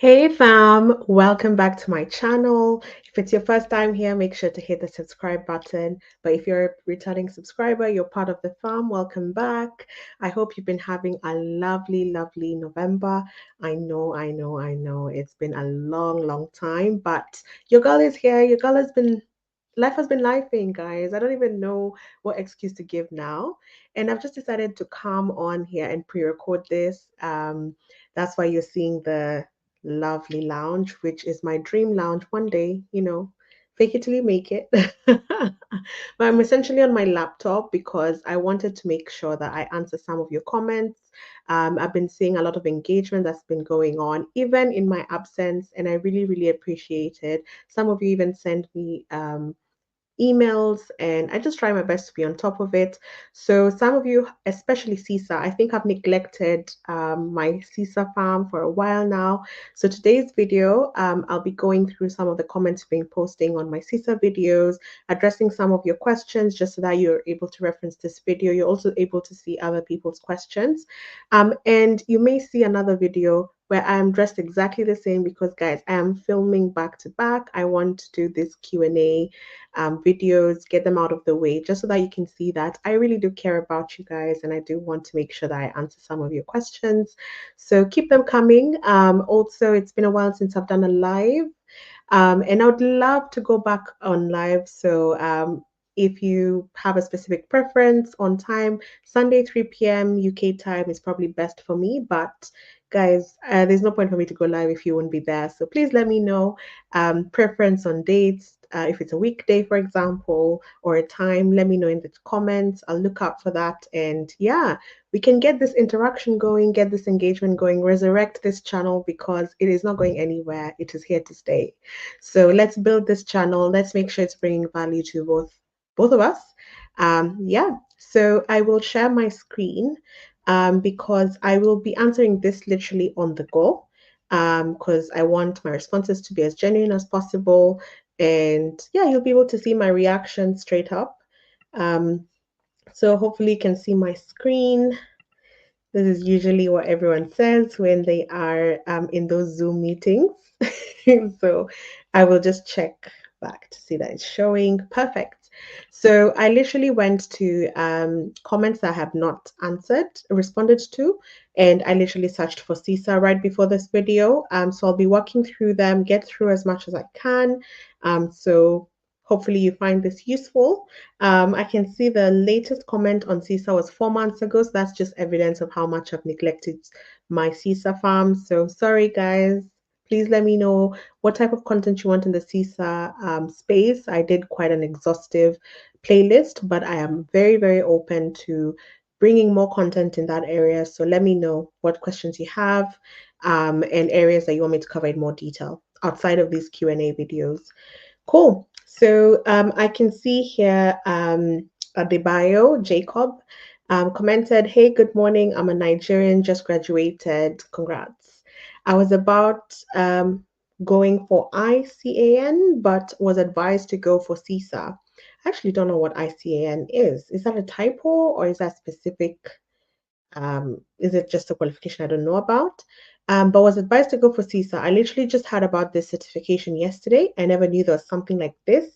Hey fam, welcome back to my channel. If it's your first time here, make sure to hit the subscribe button. But if you're a returning subscriber, you're part of the fam, welcome back. I hope you've been having a lovely November. I know. It's been a long time, but your girl is here. Your girl has been life has been lifing, guys. I don't even know what excuse to give now. And I've just decided to come on here and pre-record this. That's why you're seeing the lovely lounge, which is my dream lounge one day, fake it till you make it. But I'm essentially on my laptop because I wanted to make sure that I answer some of your comments. I've been seeing a lot of engagement that's been going on, even in my absence, and I really appreciate it. Some of you even sent me emails, and I just try my best to be on top of it. So some of you, especially CISA, I think I've neglected my CISA farm for a while now. So today's video, I'll be going through some of the comments you've been posting on my CISA videos, addressing some of your questions just so that you're able to reference this video. You're also able to see other people's questions. And you may see another video where I am dressed exactly the same because, guys, I am filming back to back. I want to do this Q&A videos, get them out of the way, just so that you can see that I really do care about you guys and I do want to make sure that I answer some of your questions. So keep them coming. Also, it's been a while since I've done a live, and I would love to go back on live. So if you have a specific preference on time, Sunday 3 p.m. UK time is probably best for me. But guys, there's no point for me to go live if you won't be there. So please let me know preference on dates. If it's a weekday, for example, or a time, let me know in the comments. I'll look out for that. And yeah, we can get this interaction going, get this engagement going, resurrect this channel because it is not going anywhere. It is here to stay. So let's build this channel. Let's make sure it's bringing value to both of us. Yeah, so I will share my screen because I will be answering this literally on the go because I want my responses to be as genuine as possible. And yeah, you'll be able to see my reaction straight up. Um, so hopefully you can see my screen. This is usually what everyone says when they are in those Zoom meetings. So I will just check back to see that it's showing. Perfect. So I literally went to comments that I have not responded to, and I literally searched for CISA right before this video. So I'll be walking through them, get through as much as I can. So hopefully you find this useful. I can see the latest comment on CISA was 4 months ago, so that's just evidence of how much I've neglected my CISA farm. So sorry, guys. Please let me know what type of content you want in the CISA space. I did quite an exhaustive playlist, but I am very open to bringing more content in that area. So let me know what questions you have and areas that you want me to cover in more detail outside of these Q&A videos. Cool. So I can see here Adebayo Jacob commented, "Hey, good morning. I'm a Nigerian, just graduated. Congrats. I was about going for ICAN, but was advised to go for CISA. I actually don't know what ICAN is. Is that a typo or is that specific? Is it just a qualification I don't know about? But was advised to go for CISA. I literally just heard about this certification yesterday. I never knew there was something like this.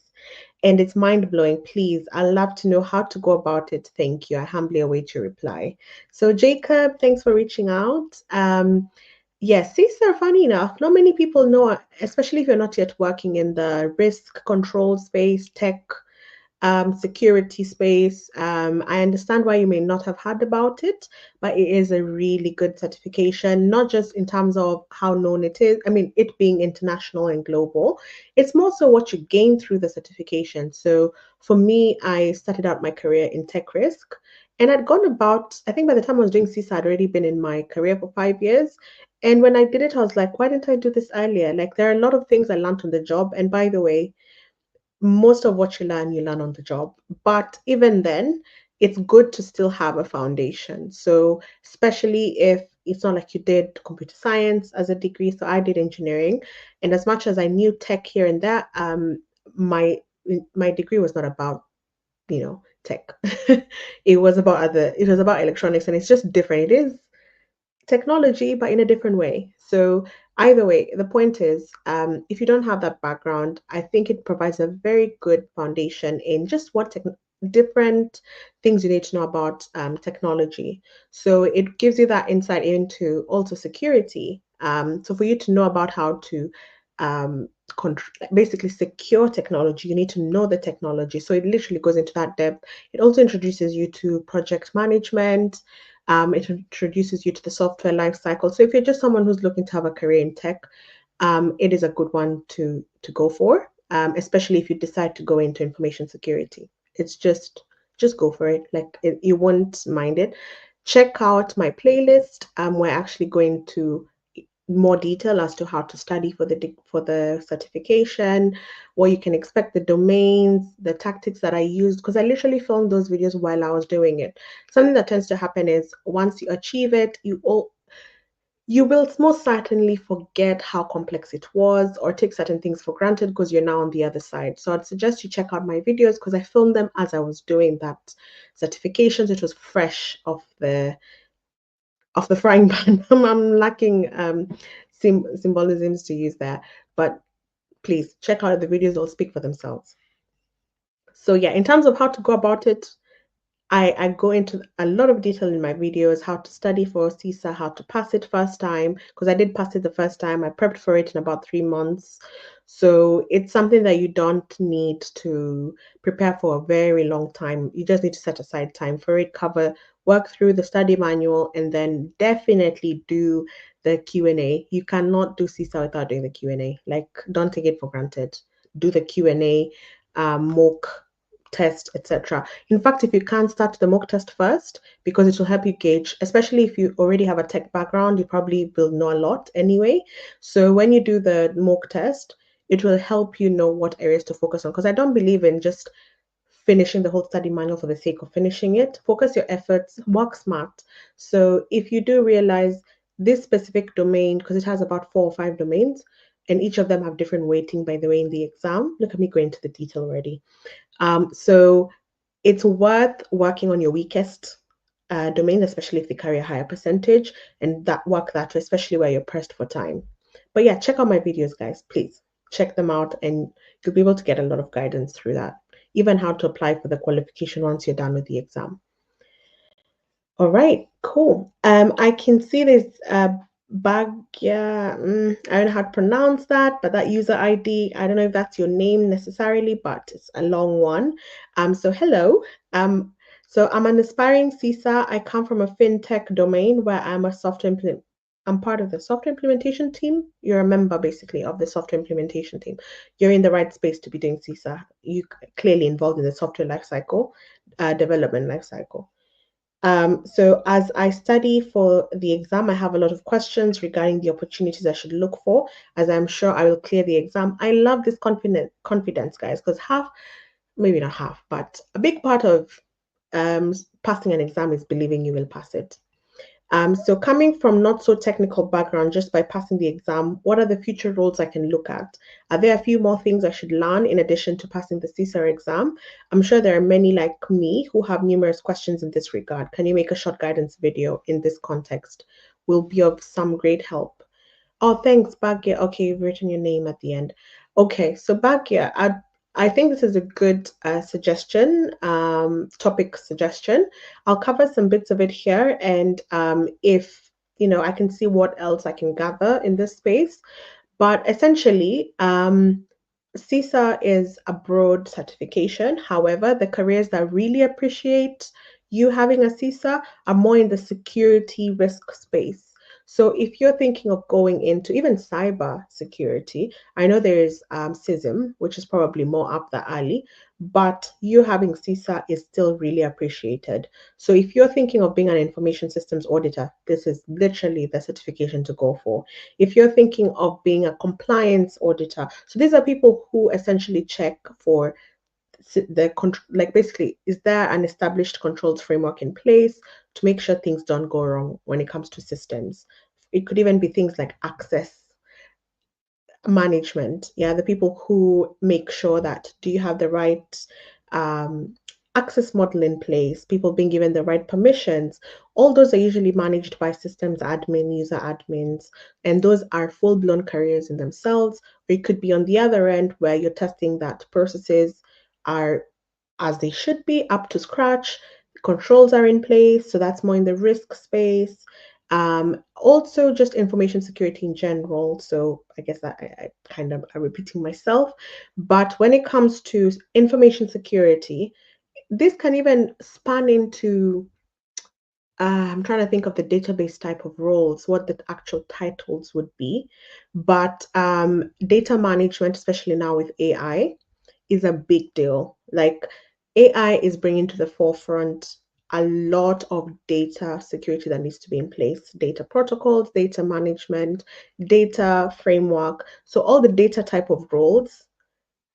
And it's mind blowing. Please, I'd love to know how to go about it. Thank you. I humbly await your reply." So, Jacob, thanks for reaching out. Yes, CISA, funny enough, not many people know, especially if you're not yet working in the risk control space, tech security space. I understand why you may not have heard about it, but it is a really good certification, not just in terms of how known it is. I mean, it being international and global, it's more so what you gain through the certification. So for me, I started out my career in tech risk. And I'd gone about, I think by the time I was doing CISA, I'd already been in my career for 5 years. And when I did it, I was like, why didn't I do this earlier? Like, there are a lot of things I learned on the job. And by the way, most of what you learn on the job. But even then, it's good to still have a foundation. So, especially if it's not like you did computer science as a degree, so I did engineering. And as much as I knew tech here and there, my my degree was not about, tech. It was about electronics, and it's just different. It is technology, but in a different way. So either way, the point is, if you don't have that background, I think it provides a very good foundation in just what different things you need to know about technology. So it gives you that insight into also security. So for you to know about how to um, basically secure technology, you need to know the technology. So it literally goes into that depth. It also introduces you to project management. It introduces you to the software life cycle. So if you're just someone who's looking to have a career in tech, it is a good one to go for, especially if you decide to go into information security. It's just go for it. Like you won't mind it. Check out my playlist. We're actually going to more detail as to how to study for the certification, what you can expect, the domains, the tactics that I used, because I literally filmed those videos while I was doing it. Something that tends to happen is once you achieve it, you will most certainly forget how complex it was or take certain things for granted because you're now on the other side. So I'd suggest you check out my videos because I filmed them as I was doing that certifications. It was fresh off the frying pan. I'm lacking symbolisms to use there, but please check out the videos, they'll speak for themselves. So yeah, in terms of how to go about it, I go into a lot of detail in my videos, how to study for CISA, how to pass it first time, because I did pass it the first time. I prepped for it in about 3 months. So it's something that you don't need to prepare for a very long time. You just need to set aside time for it, work through the study manual, and then definitely do the Q&A. You cannot do CISA without doing the Q&A. Like, don't take it for granted. Do the Q&A, mock test, etc. In fact, if you can start the mock test first, because it will help you gauge, especially if you already have a tech background, you probably will know a lot anyway. So when you do the mock test, it will help you know what areas to focus on. Because I don't believe in just finishing the whole study manual for the sake of finishing it. Focus your efforts, work smart. So if you do realize this specific domain, because it has about 4 or 5 domains, and each of them have different weighting, by the way, in the exam. Look at me going into the detail already. So it's worth working on your weakest domain, especially if they carry a higher percentage, and that work that, especially where you're pressed for time. But yeah, check out my videos, guys. Please check them out, and you'll be able to get a lot of guidance through that. Even how to apply for the qualification once you're done with the exam. All right, cool. I can see there's Bagya. I don't know how to pronounce that, but that user ID, I don't know if that's your name necessarily, but it's a long one. So hello. So I'm an aspiring CISA. I come from a fintech domain where I'm part of the software implementation team. You're a member basically of the software implementation team. You're in the right space to be doing CISA. You clearly involved in the software lifecycle, development lifecycle. So as I study for the exam, I have a lot of questions regarding the opportunities I should look for, as I'm sure I will clear the exam. I love this confidence, guys, because maybe not half, but a big part of passing an exam is believing you will pass it. So coming from not so technical background, just by passing the exam, what are the future roles I can look at? Are there a few more things I should learn in addition to passing the CISA exam? I'm sure there are many like me who have numerous questions in this regard. Can you make a short guidance video in this context? Will be of some great help. Oh, thanks, Bagya. Okay, you've written your name at the end. Okay, so Bagya, I think this is a good suggestion, topic suggestion. I'll cover some bits of it here, and if I can see what else I can gather in this space. But essentially, CISA is a broad certification. However, the careers that really appreciate you having a CISA are more in the security risk space. So if you're thinking of going into even cyber security, I know there is CISM, which is probably more up the alley, but you having CISA is still really appreciated. So if you're thinking of being an information systems auditor, this is literally the certification to go for. If you're thinking of being a compliance auditor, so these are people who essentially check for like basically, is there an established controls framework in place to make sure things don't go wrong when it comes to systems? It could even be things like access management. Yeah, the people who make sure that do you have the right access model in place, people being given the right permissions. All those are usually managed by systems admin, user admins, and those are full-blown careers in themselves. Or it could be on the other end where you're testing that processes are as they should be, up to scratch. Controls are in place, so that's more in the risk space. Also, just information security in general. So I guess I kind of am repeating myself, but when it comes to information security, this can even span into I'm trying to think of the database type of roles, what the actual titles would be. But data management, especially now with AI, is a big deal. Like AI is bringing to the forefront a lot of data security that needs to be in place, data protocols, data management, data framework. So all the data type of roles,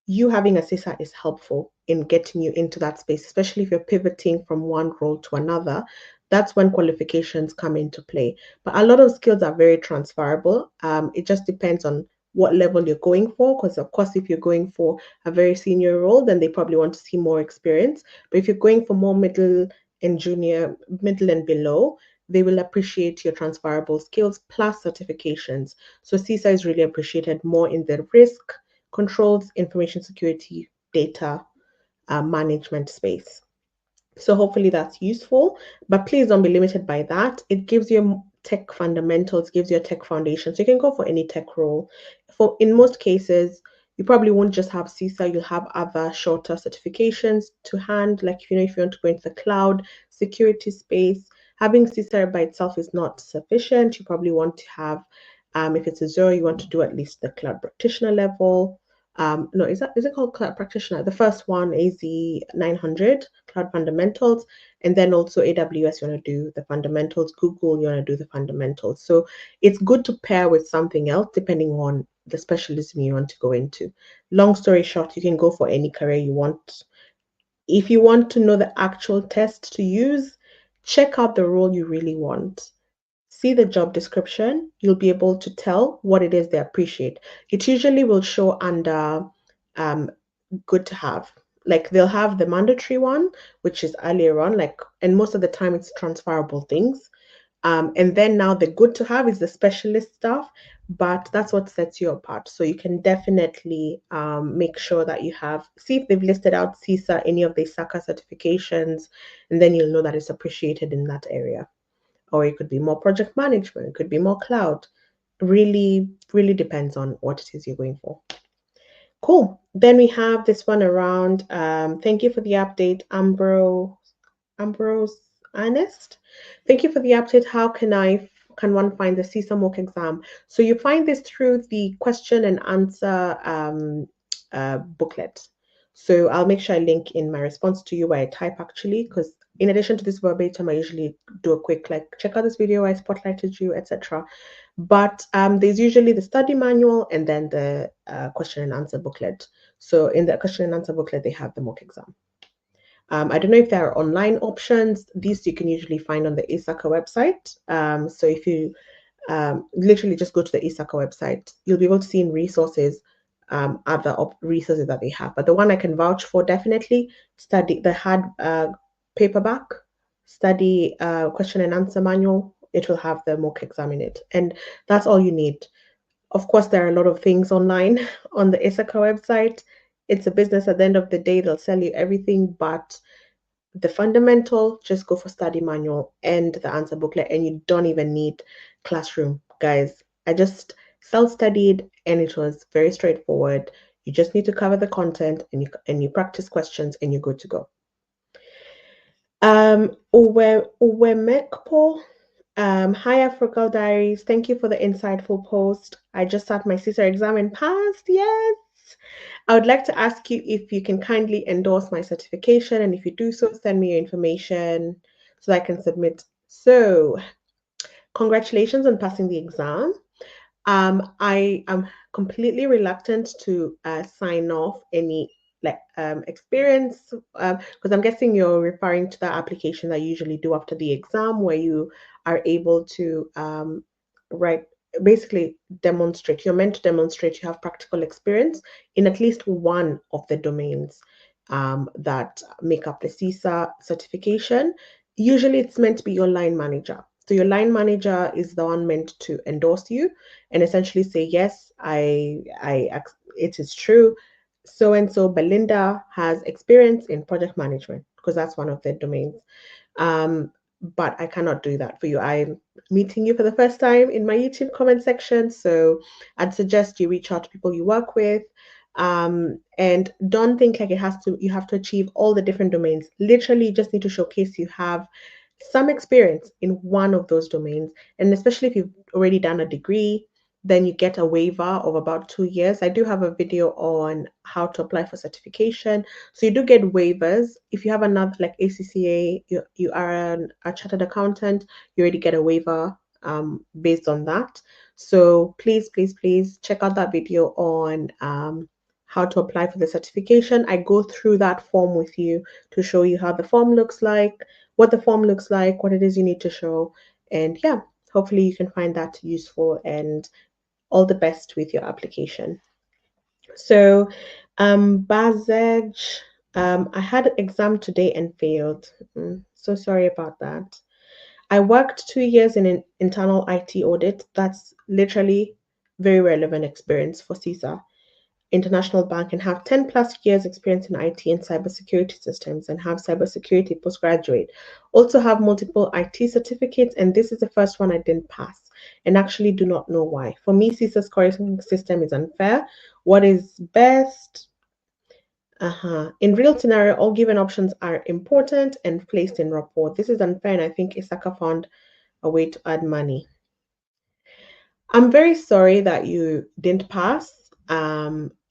you having a CISA is helpful in getting you into that space, especially if you're pivoting from one role to another. That's when qualifications come into play. But a lot of skills are very transferable. It just depends on what level you're going for. Because, of course, if you're going for a very senior role, then they probably want to see more experience. But if you're going for more middle and junior, middle and below, they will appreciate your transferable skills plus certifications. So CISA is really appreciated more in the risk controls, information security, data management space. So hopefully that's useful, but please don't be limited by that. It gives you tech fundamentals, gives you a tech foundation. So you can go for any tech role. For in most cases, you probably won't just have CISA, you'll have other shorter certifications to hand. Like if you want to go into the cloud security space, having CISA by itself is not sufficient. You probably want to have, if it's Azure, you want to do at least the cloud practitioner level. No, is it called cloud practitioner? The first one, AZ 900, cloud fundamentals, and then also AWS, you want to do the fundamentals. Google, you want to do the fundamentals. So it's good to pair with something else depending on the specialism you want to go into. Long story short, you can go for any career you want. If you want to know the actual test to use, check out the role you really want. See the job description, you'll be able to tell what it is they appreciate. It usually will show under um, good to have. Like they'll have the mandatory one, which is earlier on, like, and most of the time it's transferable things. And then now the good to have is the specialist stuff, but that's what sets you apart. So you can definitely make sure that you have, see if they've listed out CISA, any of the SACA certifications, and then you'll know that it's appreciated in that area. Or it could be more project management, it could be more cloud. Really, really depends on what it is you're going for. Cool. Then we have this one around. Thank you for the update, Ambrose Ernest. Thank you for the update. How can one find the CISA mock exam? So you find this through the question and answer booklet. So I'll make sure I link in my response to you where I type actually, because in addition to this verbatim, I usually do a quick like check out this video, I spotlighted you, etc. But there's usually the study manual and then the question and answer booklet. So in the question and answer booklet, they have the mock exam. I don't know if there are online options. These you can usually find on the ISACA website. So if you literally just go to the ISACA website, you'll be able to see in resources other resources that they have. But the one I can vouch for definitely, study the hard paperback study question and answer manual. It will have the mock exam in it, and that's all you need. Of course, there are a lot of things online on the ISACA website. It's a business at the end of the day, they'll sell you everything, but the fundamental, just go for study manual and the answer booklet, and you don't even need classroom, guys. I just self-studied and it was very straightforward. You just need to cover the content and you practice questions and you're good to go. Uwemekpo, hi Africal Diaries. Thank you for the insightful post. I just sat my CISA exam and passed. Yes. I would like to ask you if you can kindly endorse my certification, and if you do so, send me your information so that I can submit. So, congratulations on passing the exam. I am completely reluctant to sign off any like experience because I'm guessing you're referring to the application that you usually do after the exam, where you are able to write basically demonstrate. You're meant to demonstrate you have practical experience in at least one of the domains. that make up the CISA certification. Usually it's meant to be your line manager. So your line manager is the one meant to endorse you and essentially say, yes, it is true. So and so Belinda has experience in project management because that's one of their domains. Um, but I cannot do that for you. I'm meeting you for the first time in my YouTube comment section. So I'd suggest you reach out to people you work with. And don't think like you have to achieve all the different domains. Literally, you just need to showcase you have some experience in one of those domains. And especially if you've already done a degree, then you get a waiver of about 2 years. I do have a video on how to apply for certification. So you do get waivers. If you have another like ACCA, you are a chartered accountant, you already get a waiver based on that. So please, please, please check out that video on how to apply for the certification. I go through that form with you to show you how the form looks like, what the form looks like, what it is you need to show. And yeah, hopefully you can find that useful, and all the best with your application. So, Bazej, I had an exam today and failed. So sorry about that. I worked 2 years in an internal IT audit. That's literally very relevant experience for CISA international bank, and have 10 plus years experience in IT and cybersecurity systems, and have cybersecurity postgraduate. Also have multiple IT certificates, and this is the first one I didn't pass, and actually do not know why. For me, CISA scoring system is unfair. What is best? In real scenario, all given options are important and placed in rapport. This is unfair, and I think Isaka found a way to add money. I'm very sorry that you didn't pass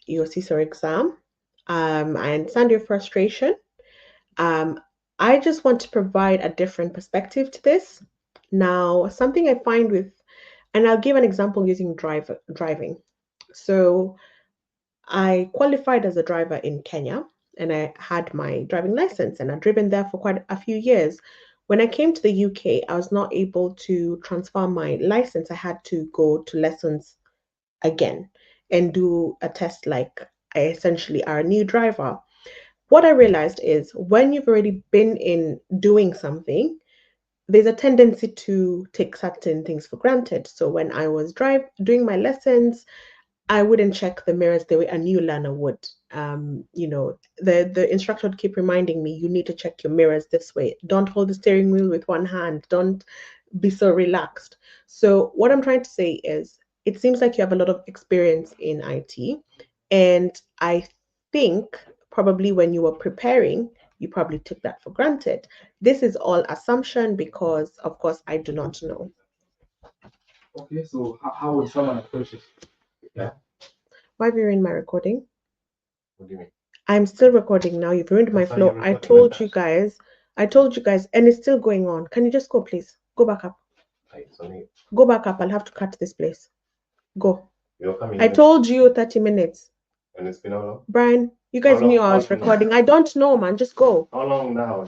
your CISA exam. I understand your frustration. Um, I just want to provide a different perspective to this. Now, something I find with, and I'll give an example using driving. So I qualified as a driver in Kenya and I had my driving license and I'd driven there for quite a few years. When I came to the UK, I was not able to transfer my license. I had to go to lessons again and do a test like I essentially are a new driver. What I realized is when you've already been in doing something, there's a tendency to take certain things for granted. So when I was doing my lessons, I wouldn't check the mirrors the way a new learner would. The instructor would keep reminding me, you need to check your mirrors this way. Don't hold the steering wheel with one hand. Don't be so relaxed. So what I'm trying to say is, it seems like you have a lot of experience in IT, and I think probably when you were preparing, you probably took that for granted. This is all assumption because, of course, I do not know. Okay, so how would someone approach it? Yeah. Why have you ruined my recording? What do you mean? I'm still recording now. You've ruined my flow. I told you guys, and it's still going on. Can you just go, please? Go back up. Go back up. I'll have to cut this place. Go. You're coming. I told you 30 minutes. And it's been how long? Brian, you guys knew I was recording. I don't know, man. Just go. How long now?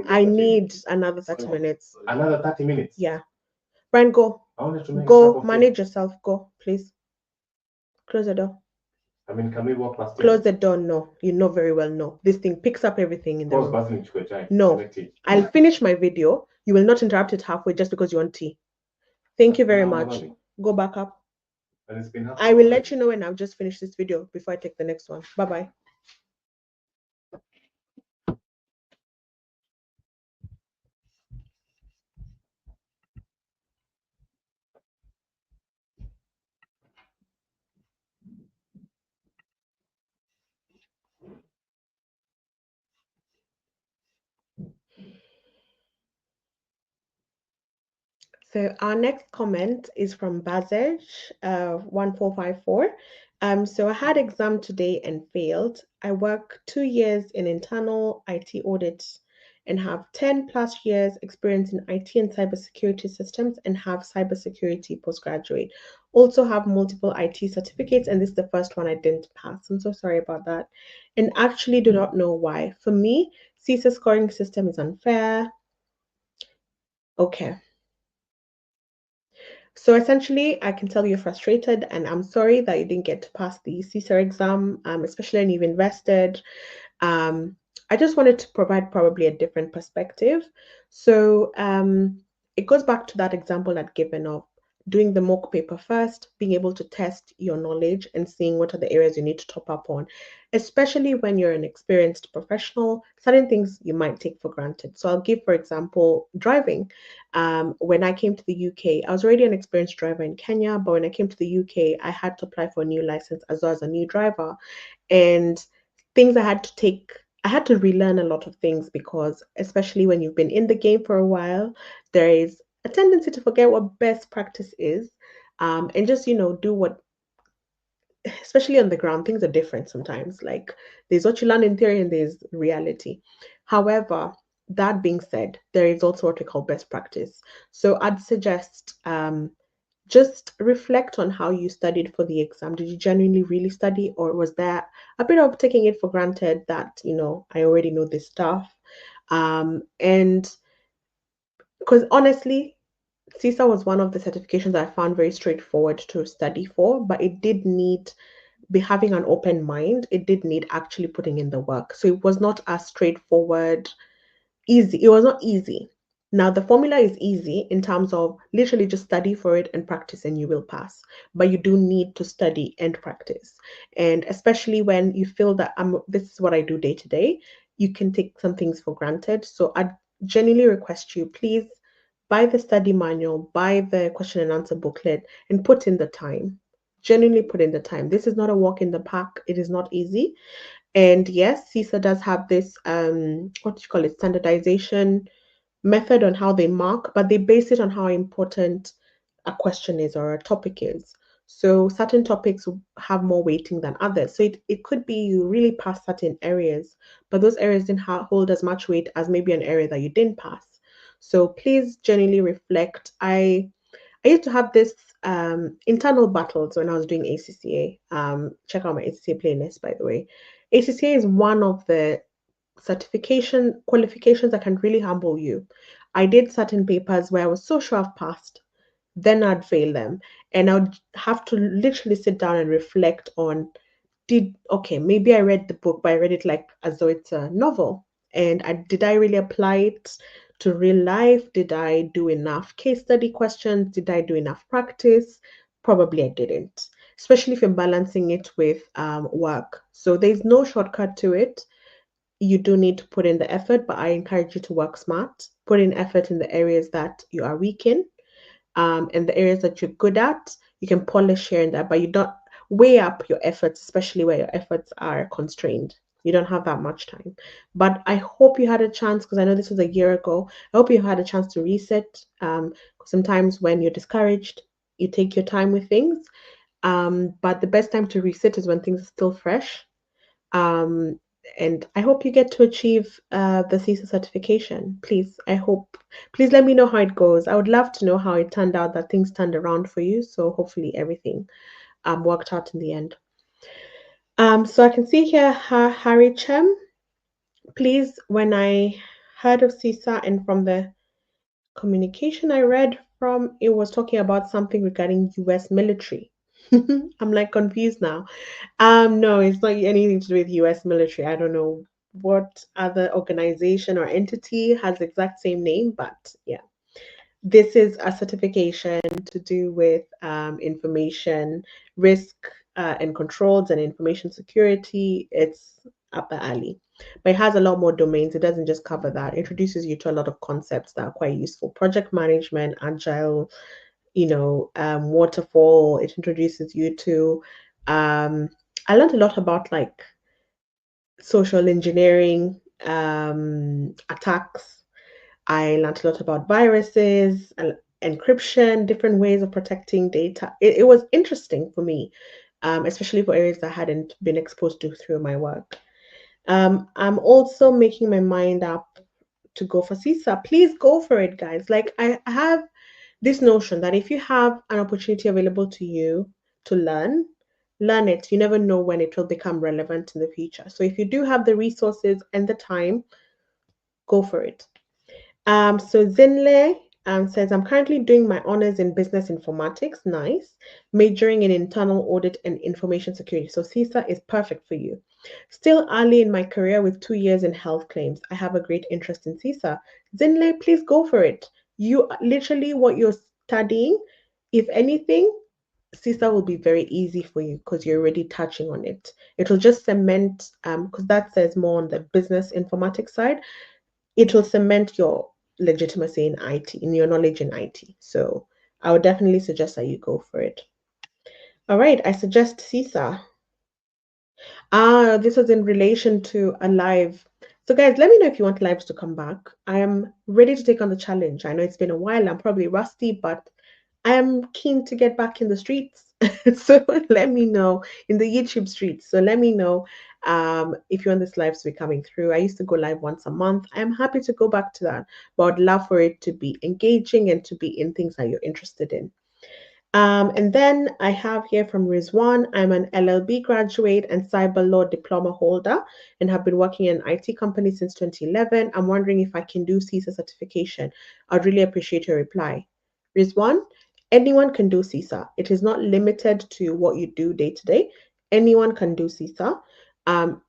I need another 30 minutes. Another 30 minutes? Yeah. Brian, go. Go. Manage yourself. Go, please. Close the door. I mean, can we walk past it? Close the door. No. You know very well, no. This thing picks up everything in the room. No. I'll finish my video. You will not interrupt it halfway just because you want tea. Thank you very much. Go back up. I will let you know when I've just finished this video before I take the next one. Bye-bye. So our next comment is from Bazej, 1454. So I had exam today and failed. I work 2 years in internal IT audits and have 10 plus years experience in IT and cybersecurity systems and have cybersecurity postgraduate. Also have multiple IT certificates, and this is the first one I didn't pass. I'm so sorry about that. And actually do not know why. For me, CISA scoring system is unfair. Okay. So essentially, I can tell you're frustrated, and I'm sorry that you didn't get to pass the CISA exam, especially when you've invested. Um, I just wanted to provide probably a different perspective. So it goes back to that example I'd given of doing the mock paper first, being able to test your knowledge and seeing what are the areas you need to top up on, especially when you're an experienced professional. Certain things you might take for granted. So I'll give, for example, driving. When I came to the UK, I was already an experienced driver in Kenya, but when I came to the UK, I had to apply for a new license as well as a new driver. And things I had to take, I had to relearn a lot of things because, especially when you've been in the game for a while, there is a tendency to forget what best practice is, and just, do what, especially on the ground, things are different sometimes. Like there's what you learn in theory and there's reality. However, that being said, there is also what we call best practice. So I'd suggest just reflect on how you studied for the exam. Did you genuinely really study, or was there a bit of taking it for granted that, I already know this stuff? And because honestly, CISA was one of the certifications I found very straightforward to study for, but it did need be having an open mind. It did need actually putting in the work. So it was not as straightforward easy. It was not easy. Now, the formula is easy in terms of literally just study for it and practice and you will pass. But you do need to study and practice. And especially when you feel that this is what I do day to day, you can take some things for granted. So I genuinely request you, please buy the study manual, buy the question and answer booklet, and put in the time. Genuinely put in the time. This is not a walk in the park. It is not easy. And yes, CISA does have this what do you call it, standardization method on how they mark, but they base it on how important a question is or a topic is. So certain topics have more weighting than others. So it could be you really pass certain areas, but those areas didn't hold as much weight as maybe an area that you didn't pass. So please genuinely reflect. I used to have this internal battles when I was doing ACCA. Check out my ACCA playlist, by the way. ACCA is one of the certification qualifications that can really humble you. I did certain papers where I was so sure I've passed, then I'd fail them. And I'd have to literally sit down and reflect on okay, maybe I read the book, but I read it like as though it's a novel. And did I really apply it to real life? Did I do enough case study questions? Did I do enough practice? Probably I didn't, especially if you're balancing it with work. So there's no shortcut to it. You do need to put in the effort, but I encourage you to work smart. Put in effort in the areas that you are weak in, and the areas that you're good at. You can polish here and there, but you don't weigh up your efforts, especially where your efforts are constrained. You don't have that much time. But I hope you had a chance, because I know this was a year ago. I hope you had a chance to reset. Sometimes when you're discouraged, you take your time with things. But the best time to reset is when things are still fresh. Um, and I hope you get to achieve the CISA certification. Please, I hope. Please let me know how it goes. I would love to know how it turned out, that things turned around for you. So hopefully everything worked out in the end. So I can see here Harry Chem. Please, when I heard of CISA and from the communication I read from, it was talking about something regarding US military. I'm like confused now. No, it's not anything to do with US military. I don't know what other organization or entity has the exact same name, but yeah. This is a certification to do with information risk and controls and information security. It's up the alley. But it has a lot more domains. It doesn't just cover that. It introduces you to a lot of concepts that are quite useful. Project management, agile, waterfall. It introduces you to I learned a lot about like social engineering, attacks. I learned a lot about viruses and encryption, different ways of protecting data. It was interesting for me, especially for areas that I hadn't been exposed to through my work. I'm also making my mind up to go for CISA. Please go for it, guys. Like I have this notion that if you have an opportunity available to you to learn it. You never know when it will become relevant in the future. So if you do have the resources and the time, go for it. So Zinle, Says, I'm currently doing my honors in business informatics. Nice. Majoring in internal audit and information security. So CISA is perfect for you. Still early in my career with 2 years in health claims. I have a great interest in CISA. Zinle, please go for it. You literally what you're studying, if anything, CISA will be very easy for you because you're already touching on it. It will just cement, because that says more on the business informatics side, it will cement your legitimacy in IT, in your knowledge in IT. So I would definitely suggest that you go for it. All right, I suggest CISA. This was in relation to a live. So, guys, let me know if you want lives to come back. I am ready to take on the challenge. I know it's been a while. I'm probably rusty, but I am keen to get back in the streets. So let me know in the YouTube streets. So let me know if you want this live to be coming through. I used to go live once a month. I'm happy to go back to that, but I'd love for it to be engaging and to be in things that you're interested in. And then I have here from Rizwan, I'm an LLB graduate and cyber law diploma holder and have been working in an IT company since 2011. I'm wondering if I can do CISA certification. I'd really appreciate your reply. Rizwan, anyone can do CISA. It is not limited to what you do day to day. Anyone can do CISA.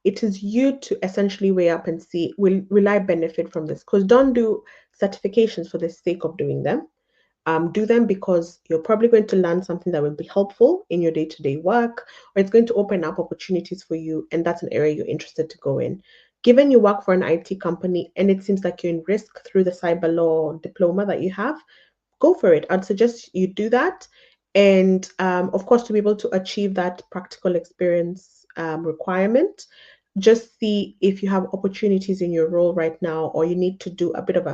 It is you to essentially weigh up and see, will I benefit from this? Because don't do certifications for the sake of doing them. Do them because you're probably going to learn something that will be helpful in your day-to-day work, or it's going to open up opportunities for you, and that's an area you're interested to go in. Given you work for an IT company and it seems like you're in risk through the cyber law diploma that you have, go for it. I'd suggest you do that. And of course, to be able to achieve that practical experience requirement, just see if you have opportunities in your role right now, or you need to do a bit of a